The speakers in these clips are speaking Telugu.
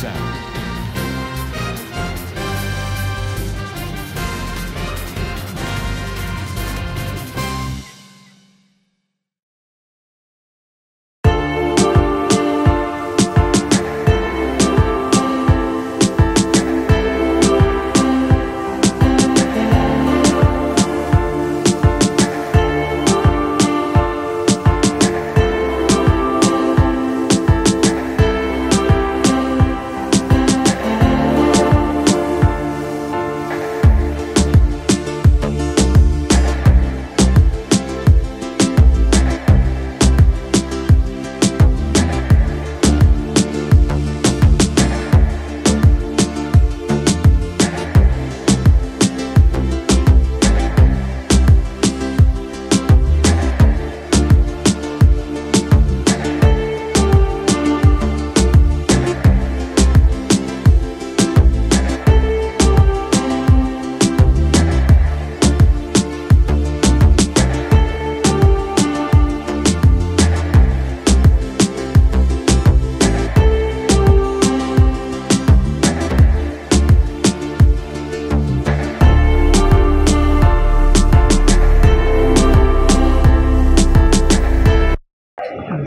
sound.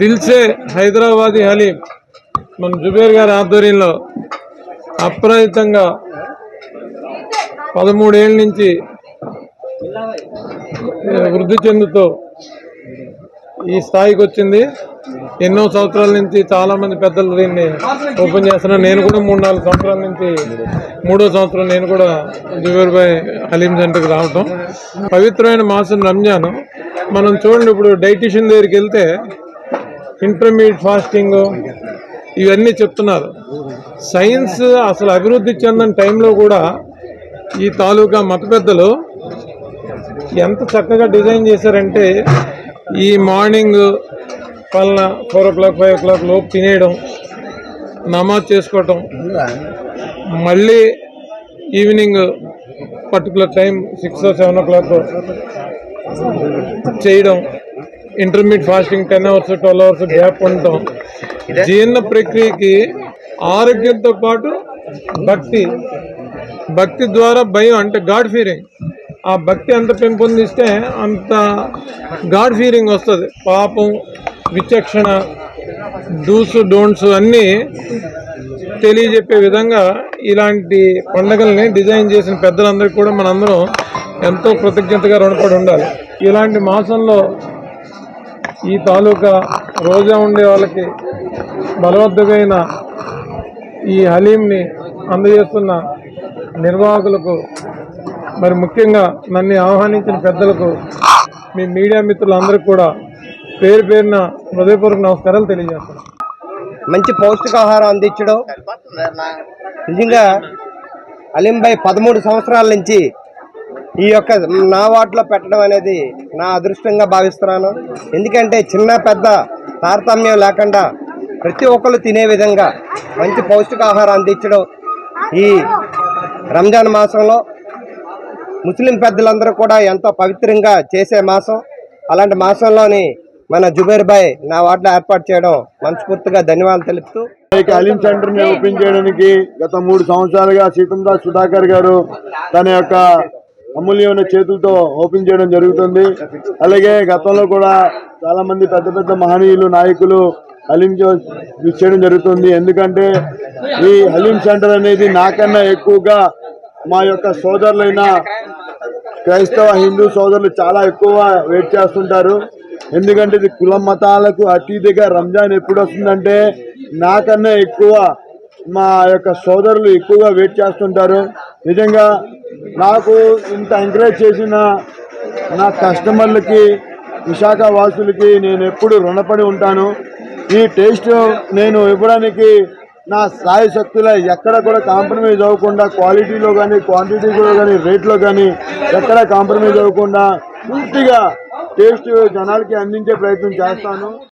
दिल से హైదరాబాదీ హలీం మన జుబేర్ గారి ఆధ్వర్యంలో అప్రయత్నంగా 13 ఏళ్ల నుంచి వృద్ధి చెందుతూ ఈ స్థాయికి వచ్చింది. ఎన్నో సంవత్సరాల నుంచి చాలా మంది పెద్దలు దీన్ని ఓపెన్ చేస్తున్నారు. నేను కూడా 3-4 సంవత్సరాల నుంచి 3వ సంవత్సరం నేను కూడా జుబేర్ భాయ్ హలీం సెంటర్కి రావటం. పవిత్రమైన మాసం రంజాన్. మనం చూడండి, ఇప్పుడు డైటీషియన్ దగ్గరికి వెళ్తే ఇంటర్మీడియట్ ఫాస్టింగ్ ఇవన్నీ చెప్తున్నారు. సైన్స్ అసలు అభివృద్ధి చెందని టైంలో కూడా ఈ తాలూకా మత పెద్దలు ఎంత చక్కగా డిజైన్ చేశారంటే, ఈ మార్నింగ్ పలానా 4 o'clock 5 o'clock లోపు తినేయడం, నమాజ్ చేసుకోవటం, మళ్ళీ evening particular time 6 or 7 o'clock చేయడం, intermediate fasting 10 hours 12 hours gap ఉండటం. జీర్ణ ప్రక్రియకి ఆరోగ్యంతో పాటు భక్తి ద్వారా భయం అంటే గాడ్ ఫీలింగ్. ఆ భక్తి ఎంత పెంపొందిస్తే అంత గాడ్ ఫీలింగ్ వస్తుంది. పాపం, విచక్షణ, డూస్ డోంట్స్ అన్నీ తెలియజెప్పే విధంగా ఇలాంటి పండుగల్ని డిజైన్ చేసిన పెద్దలందరికీ కూడా మనందరం ఎంతో కృతజ్ఞతగా రుణపడి ఉండాలి. ఇలాంటి మాసంలో ఈ తాలూకా రోజా ఉండే వాళ్ళకి బలవంతమైన ఈ హలీంని అందజేస్తున్న నిర్వాహకులకు, మరి ముఖ్యంగా నన్ను ఆహ్వానించిన పెద్దలకు, మీ మీడియా మిత్రులందరికీ కూడా పేరు పేరున హృదయపూర్వక నమస్కారాలు తెలియజేస్తాను. మంచి పౌష్టికాహారం అందించడం నిజంగా హలీం భాయ్ 13 సంవత్సరాల నుంచి ఈ యొక్క నా వాటిలో పెట్టడం అనేది నా అదృష్టంగా భావిస్తున్నాను. ఎందుకంటే చిన్న పెద్ద తారతమ్యం లేకుండా ప్రతి ఒక్కరు తినే విధంగా మంచి పౌష్టికాహారం అందించడం ఈ రంజాన్ మాసంలో ముస్లిం పెద్దలందరూ కూడా ఎంతో పవిత్రంగా చేసే మాసం. అలాంటి మాసంలోని మన జుబేర్ భాయ్ నా వాటిలో ఏర్పాటు చేయడం మనస్ఫూర్తిగా ధన్యవాదాలు తెలుపుతూ, హలీం సెంటర్ ని ఓపెన్ చేయడానికి గత 3 సంవత్సరాలుగా సీతందాస్ సుధాకర్ గారు తన యొక్క అమూల్యమైన చేతులతో ఓపెన్ చేయడం జరుగుతుంది. అలాగే గతంలో కూడా చాలా మంది పెద్ద పెద్ద మహనీయులు, నాయకులు హలీం చేయడం జరుగుతుంది. ఎందుకంటే ఈ హలీం సెంటర్ అనేది నాకన్నా ఎక్కువగా మా యొక్క సోదరులైన క్రైస్తవ హిందూ సోదరులు చాలా ఎక్కువ వెయిట్ చేస్తుంటారు. ఎందుకంటే ఇది కుల మతాలకు అతీతంగా రంజాన్ ఎప్పుడు వస్తుందంటే నాకన్నా ఎక్కువ మా యొక్క సోదరులు ఎక్కువగా వెయిట్ చేస్తుంటారు. నిజంగా నాకు ఇంత ఎంకరేజ్ చేసిన నా కస్టమర్లకి, విశాఖ వాసులకి నేను ఎప్పుడు రుణపడి ఉంటాను. ఈ టేస్ట్ నేను ఇవ్వడానికి నా స్థాయి శక్తుల ఎక్కడ కూడా కాంప్రమైజ్ అవ్వకుండా, క్వాలిటీలో కానీ, క్వాంటిటీలో కానీ, రేట్లో కానీ ఎక్కడ కాంప్రమైజ్ అవ్వకుండా పూర్తిగా టేస్ట్ జనాలకి అందించే ప్రయత్నం చేస్తాను.